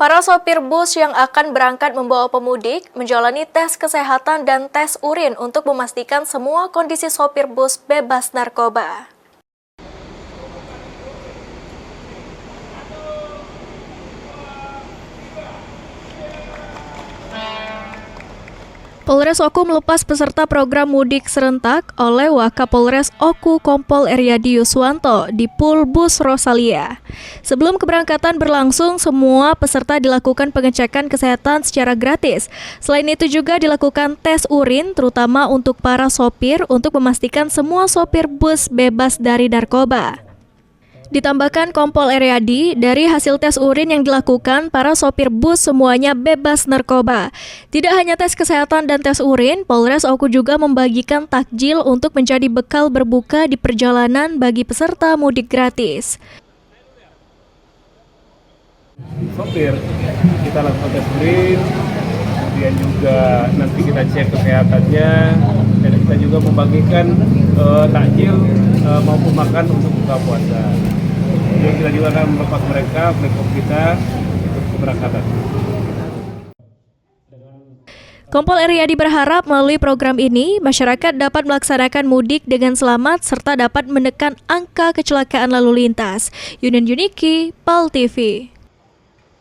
Para sopir bus yang akan berangkat membawa pemudik menjalani tes kesehatan dan tes urin untuk memastikan semua kondisi sopir bus bebas narkoba. Polres Oku melepas peserta program mudik serentak oleh Wakapolres Oku Kompol Eryadi Yuswanto di Pool Bus Rosalia. Sebelum keberangkatan berlangsung, semua peserta dilakukan pengecekan kesehatan secara gratis. Selain itu juga dilakukan tes urin, terutama untuk para sopir untuk memastikan semua sopir bus bebas dari narkoba. Ditambahkan Kompol Eryadi, dari hasil tes urin yang dilakukan, para sopir bus semuanya bebas narkoba. Tidak hanya tes kesehatan dan tes urin, Polres Oku juga membagikan takjil untuk menjadi bekal berbuka di perjalanan bagi peserta mudik gratis. Sopir, kita lakukan tes urin, kemudian juga nanti kita cek kesehatannya, dan kita juga membagikan takjil maupun makan untuk buka puasa. Jadi kita juga akan melepas mereka, platform kita untuk keberangkatan. Kompol Eryadi berharap melalui program ini, masyarakat dapat melaksanakan mudik dengan selamat serta dapat menekan angka kecelakaan lalu lintas. Yunin Yuniki, PAL TV.